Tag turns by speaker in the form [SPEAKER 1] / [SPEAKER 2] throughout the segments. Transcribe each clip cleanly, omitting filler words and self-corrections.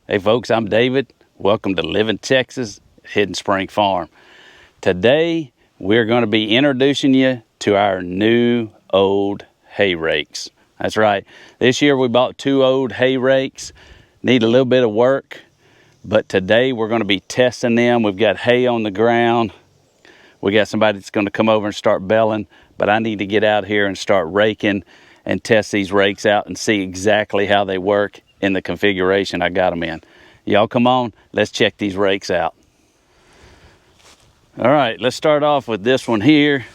[SPEAKER 1] Hey folks, I'm David. Welcome to Live in Texas, Hidden Spring Farm. Today, we're going to be introducing you to our new old hay rakes. That's right. This year we bought 2 old hay rakes. Need a little bit of work, but today we're going to be testing them. We've got hay on the ground. We got somebody that's going to come over and start belling, but I need to get out here and start raking and test these rakes out and see exactly how they work in the configuration I got them in. Y'all come on, let's check these rakes out. All right, let's start off with this one here.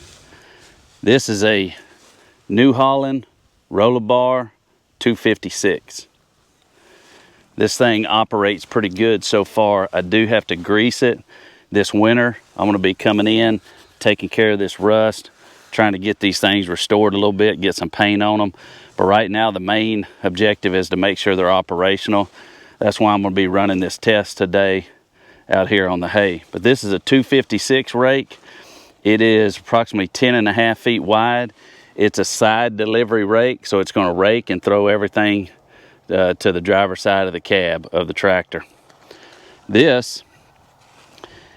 [SPEAKER 1] This is a New Holland roller bar 256. This thing operates pretty good so far. I do have to grease it this winter. I'm gonna be coming in, taking care of this rust, trying to get these things restored a little bit, get some paint on them. But right now the main objective is to make sure they're operational. That's why I'm going to be running this test today out here on the hay. But this is a 256 rake. It is approximately 10.5 feet wide. It's a side delivery rake, so it's going to rake and throw everything to the driver's side of the cab of the tractor. This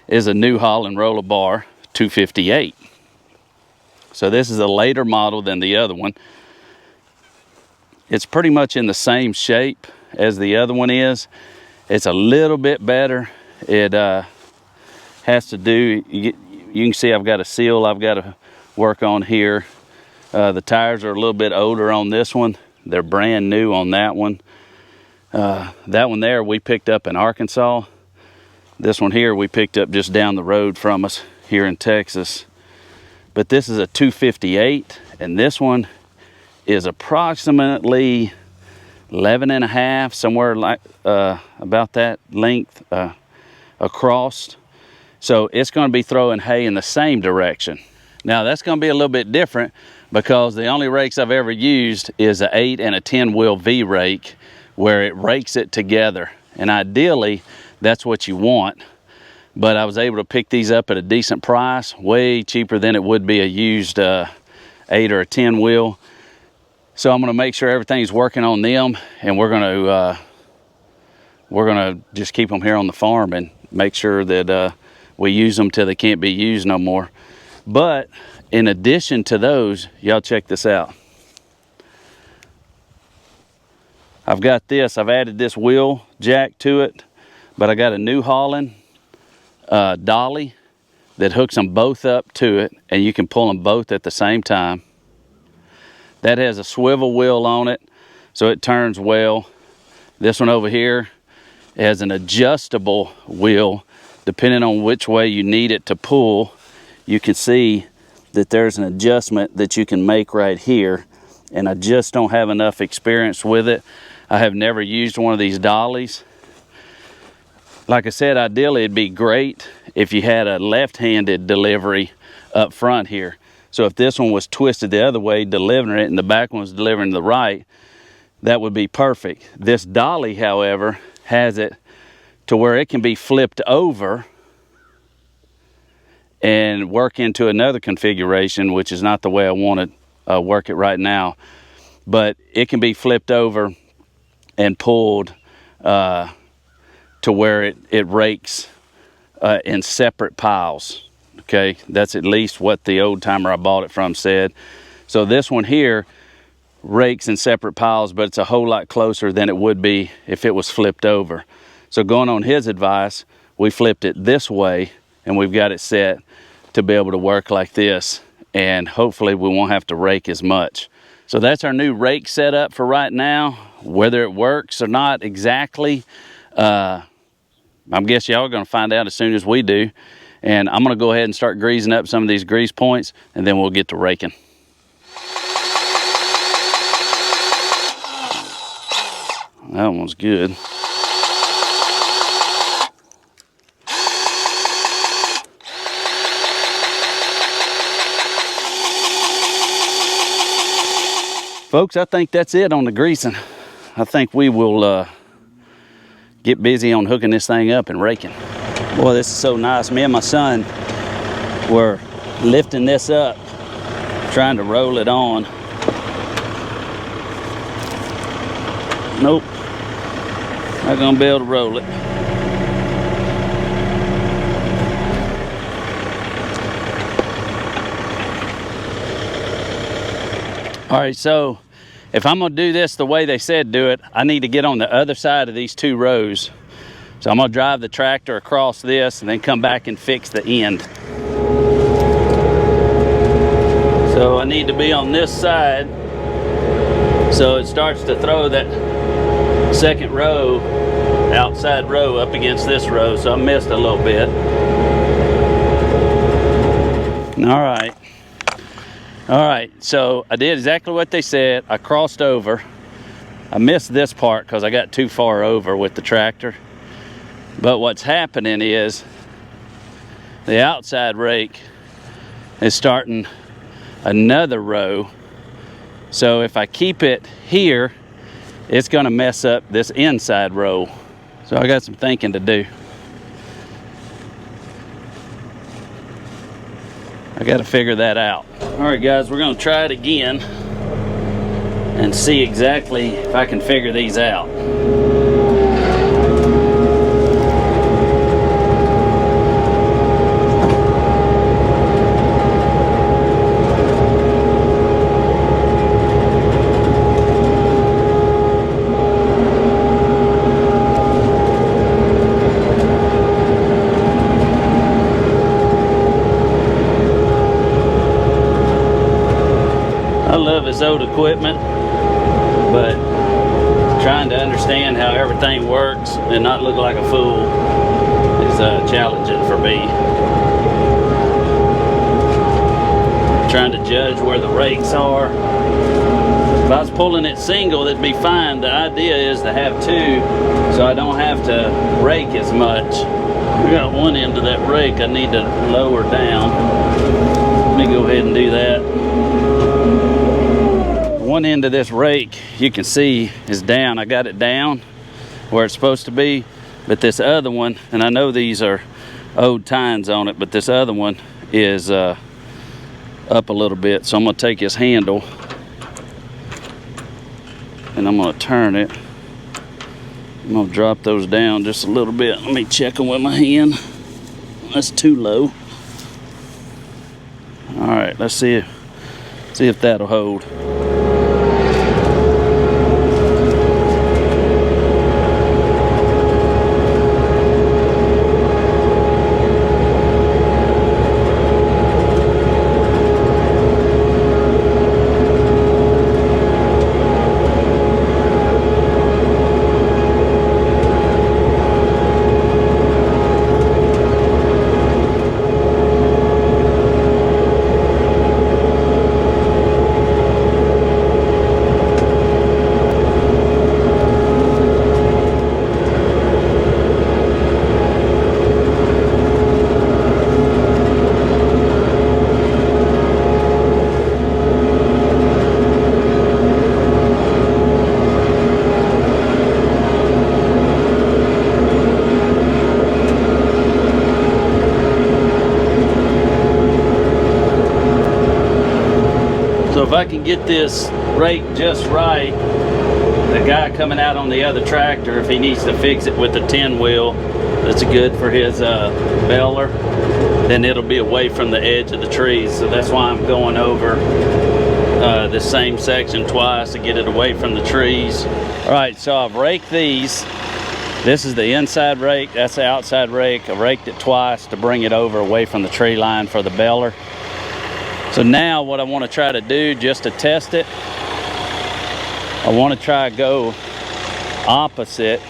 [SPEAKER 1] is a New Holland roller bar 258. So this is a later model than the other one. It's pretty much in the same shape as the other one is. It's a little bit better. It has to do, you can see I've got a seal I've got to work on here. The tires are a little bit older on this one. They're brand new on that one. That one there we picked up in Arkansas. This one here we picked up just down the road from us here in Texas. But this is a 258, and this one is approximately 11.5, somewhere like about that length across. So it's going to be throwing hay in the same direction. Now that's going to be a little bit different because the only rakes I've ever used is an 8 and a 10 wheel V rake where it rakes it together. And ideally that's what you want. But I was able to pick these up at a decent price, way cheaper than it would be a used 8 or a 10 wheel. So I'm going to make sure everything's working on them, and we're going to just keep them here on the farm and make sure that we use them till they can't be used no more. But in addition to those, y'all check this out. I've got this. I've added this wheel jack to it, but I got a New Holland dolly that hooks them both up to it, and you can pull them both at the same time. That has a swivel wheel on it, so it turns well. This one over here has an adjustable wheel. Depending on which way you need it to pull, you can see that there's an adjustment that you can make right here, and I just don't have enough experience with it. I have never used one of these dollies. Like I said, ideally it'd be great if you had a left-handed delivery up front here. So if this one was twisted the other way, delivering it, and the back one was delivering to the right, that would be perfect. This dolly, however, has it to where it can be flipped over and work into another configuration, which is not the way I want to work it right now. But it can be flipped over and pulled to where it rakes in separate piles. Okay, that's at least what the old timer I bought it from said. So this one here rakes in separate piles, but it's a whole lot closer than it would be if it was flipped over. So going on his advice, we flipped it this way, and we've got it set to be able to work like this, and hopefully we won't have to rake as much. So that's our new rake setup for right now. Whether it works or not exactly, I guess y'all are going to find out as soon as we do. And I'm going to go ahead and start greasing up some of these grease points, and then we'll get to raking. That one's good. Folks, I think that's it on the greasing. I think we will get busy on hooking this thing up and raking. Boy, this is so nice. Me and my son were lifting this up, trying to roll it on. Nope. Not gonna be able to roll it. All right, so if I'm gonna do this the way they said do it, I need to get on the other side of these 2 rows. So I'm gonna drive the tractor across this and then come back and fix the end. So I need to be on this side so it starts to throw that second row, outside row up against this row. So I missed a little bit. All right, so I did exactly what they said. I crossed over. I missed this part because I got too far over with the tractor. But what's happening is the outside rake is starting another row. So if I keep it here, it's gonna mess up this inside row. So I got some thinking to do. I gotta figure that out. All right, guys, we're gonna try it again and see exactly if I can figure these out. His old equipment, but trying to understand how everything works and not look like a fool is challenging for me. Trying to judge where the rakes are. If I was pulling it single, that'd be fine. The idea is to have 2 so I don't have to rake as much. I got one end of that rake I need to lower down. Let me go ahead and do that. One end of this rake, you can see, is down. I got it down where it's supposed to be, but this other one, and I know these are old tines on it, but this other one is up a little bit. So I'm gonna take his handle and I'm gonna turn it. I'm gonna drop those down just a little bit. Let me check them with my hand. That's too low. All right, let's see if that'll hold. So if I can get this rake just right, the guy coming out on the other tractor, if he needs to fix it with the 10 wheel that's good for his baler, then it'll be away from the edge of the trees. So that's why I'm going over this same section twice to get it away from the trees. All right, so I've raked these. This is the inside rake, that's the outside rake. I raked it twice to bring it over away from the tree line for the baler. So now what I want to try to do, just to test it, I want to try to go opposite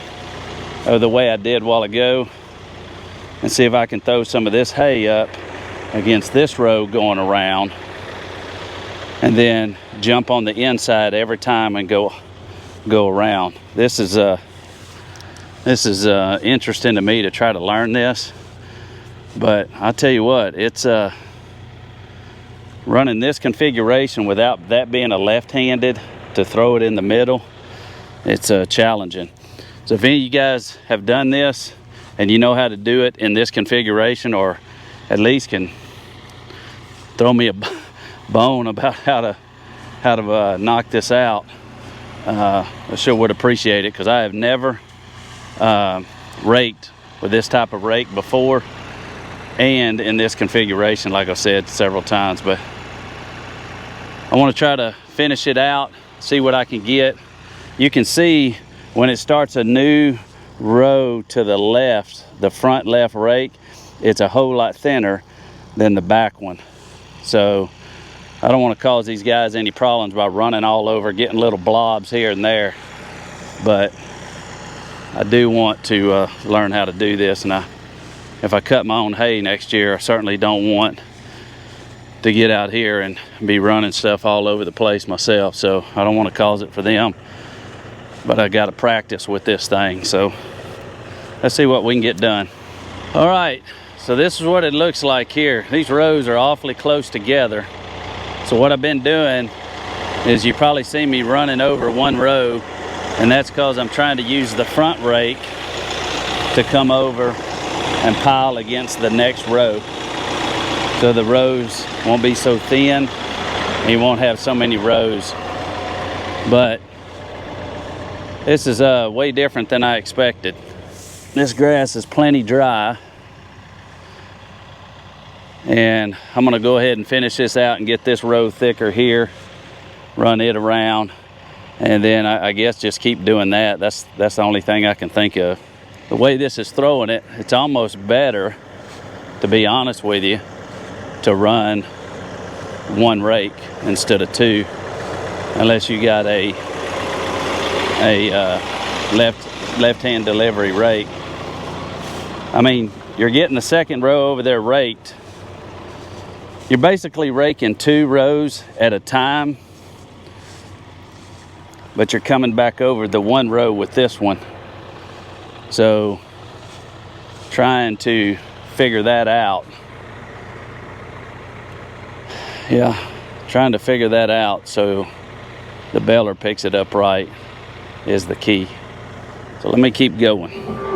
[SPEAKER 1] of the way I did a while ago and see if I can throw some of this hay up against this row going around, and then jump on the inside every time and go around. This is interesting to me to try to learn this, but I'll tell you what, it's running this configuration without that being a left-handed to throw it in the middle, it's challenging. So if any of you guys have done this and you know how to do it in this configuration, or at least can throw me a bone about how to knock this out, I sure would appreciate it, because I have never raked with this type of rake before, and in this configuration, like I said several times. But I want to try to finish it out, see what I can get. You can see when it starts a new row to the left, the front left rake, it's a whole lot thinner than the back one. So I don't want to cause these guys any problems by running all over, getting little blobs here and there. But I do want to learn how to do this, and if I cut my own hay next year, I certainly don't want to get out here and be running stuff all over the place myself. So I don't want to cause it for them, but I got to practice with this thing. So let's see what we can get done. All right, so this is what it looks like here. These rows are awfully close together. So what I've been doing is, you probably see me running over one row, and that's because I'm trying to use the front rake to come over and pile against the next row, so the rows won't be so thin and you won't have so many rows. But this is way different than I expected. This grass is plenty dry, and I'm gonna go ahead and finish this out and get this row thicker here, run it around, and then I guess just keep doing that. That's the only thing I can think of. The way this is throwing it, it's almost better, to be honest with you, to run one rake instead of two, unless you got a left-hand delivery rake. I mean, you're getting the second row over there raked. You're basically raking two rows at a time, but you're coming back over the one row with this one. So trying to figure that out. Yeah, trying to figure that out so the baler picks it up right is the key. So let me keep going.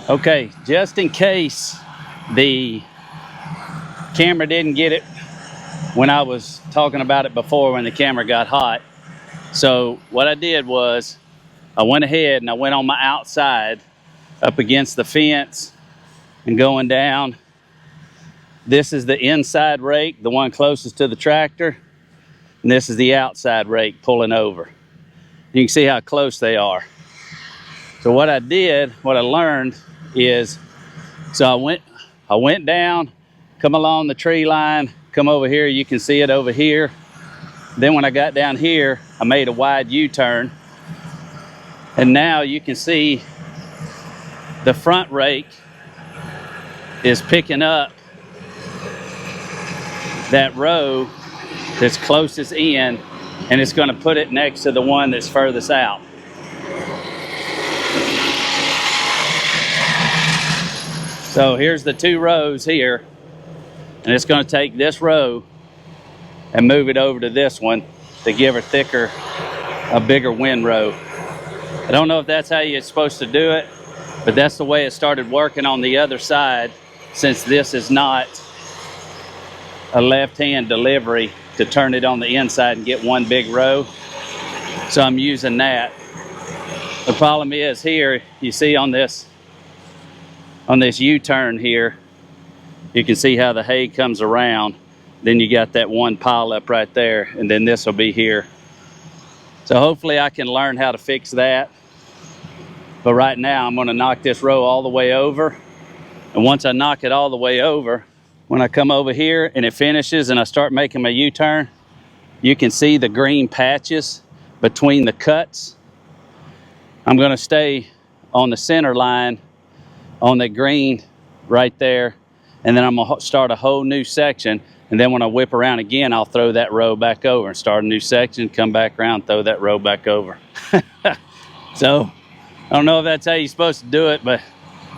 [SPEAKER 1] Okay, just in case the camera didn't get it when I was talking about it before, when the camera got hot. So what I did was, I went ahead and I went on my outside up against the fence and going down. This is the inside rake, the one closest to the tractor. And this is the outside rake pulling over. You can see how close they are. So what I did, what I learned is, so I went down, come along the tree line, come over here, you can see it over here. Then when I got down here, I made a wide U-turn, and now you can see the front rake is picking up that row that's closest in, and it's going to put it next to the one that's furthest out. So here's the two rows here, and it's going to take this row and move it over to this one to give her a bigger windrow. I don't know if that's how you're supposed to do it, but that's the way it started working on the other side, since this is not a left-hand delivery to turn it on the inside and get one big row. So I'm using that. The problem is here, you see on this U-turn here, you can see how the hay comes around. Then you got that one pile up right there, and then this will be here. So hopefully I can learn how to fix that. But right now I'm going to knock this row all the way over. And once I knock it all the way over, when I come over here and it finishes and I start making my U-turn, you can see the green patches between the cuts. I'm going to stay on the center line on the green right there, and then I'm going to start a whole new section. And then when I whip around again, I'll throw that row back over and start a new section, come back around, throw that row back over. So I don't know if that's how you're supposed to do it, but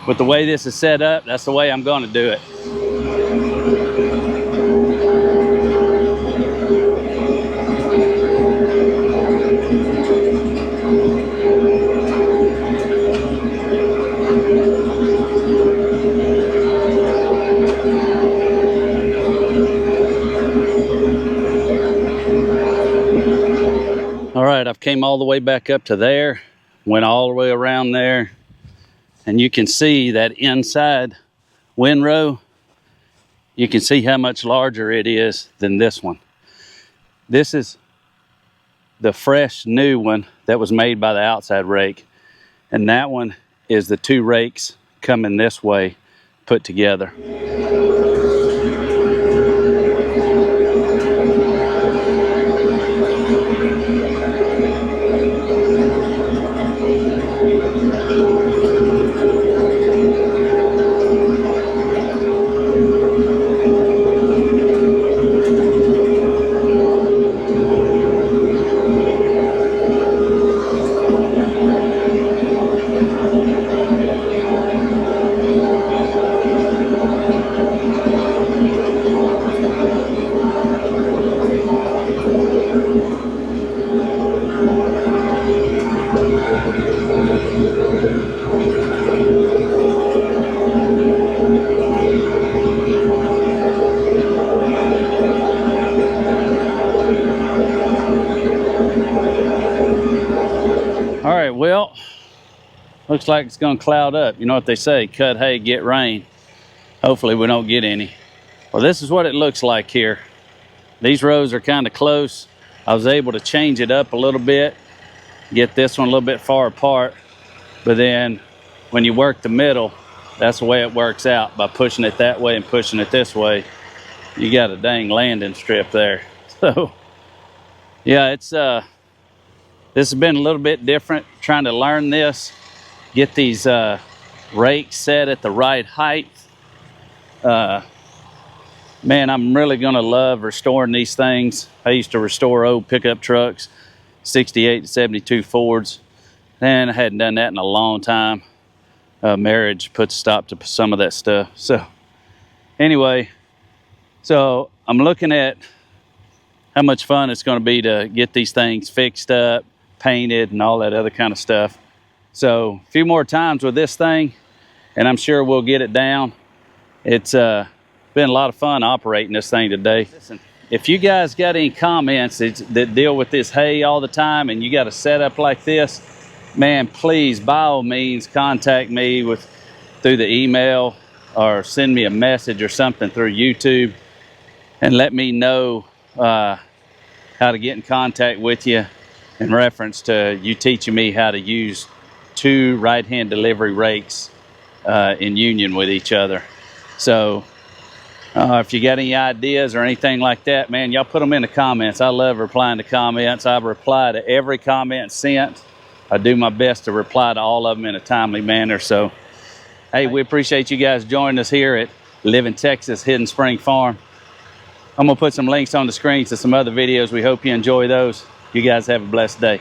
[SPEAKER 1] with the way this is set up, that's the way I'm going to do it. right, I've came all the way back up to there, went all the way around there, and you can see that inside windrow. You can see how much larger it is than this one. This is the fresh new one that was made by the outside rake, and that one is the two rakes coming this way put together. All right, well, looks like it's gonna cloud up. You know what they say, cut hay, get rain. Hopefully we don't get any. Well, this is what it looks like here. These rows are kind of close. I was able to change it up a little bit, get this one a little bit far apart, but then when you work the middle, that's the way it works out. By pushing it that way and pushing it this way, you got a dang landing strip there. So yeah, it's this has been a little bit different, trying to learn this, get these rakes set at the right height. Man, I'm really gonna love restoring these things. I used to restore old pickup trucks, 68 to 72 Fords, and I hadn't done that in a long time. Marriage puts a stop to some of that stuff. So anyway, so I'm looking at how much fun it's gonna be to get these things fixed up, painted, and all that other kind of stuff. So a few more times with this thing, and I'm sure we'll get it down. It's been a lot of fun operating this thing today. Listen, if you guys got any comments that deal with this hay all the time and you got a setup like this, man, please, by all means, contact me through the email or send me a message or something through YouTube and let me know how to get in contact with you in reference to you teaching me how to use two right-hand delivery rakes in union with each other. So if you got any ideas or anything like that, man, y'all put them in the comments. I love replying to comments. I reply to every comment sent. I do my best to reply to all of them in a timely manner. So, hey, we appreciate you guys joining us here at Live in Texas Hidden Spring Farm. I'm gonna put some links on the screen to some other videos. We hope you enjoy those. You guys have a blessed day.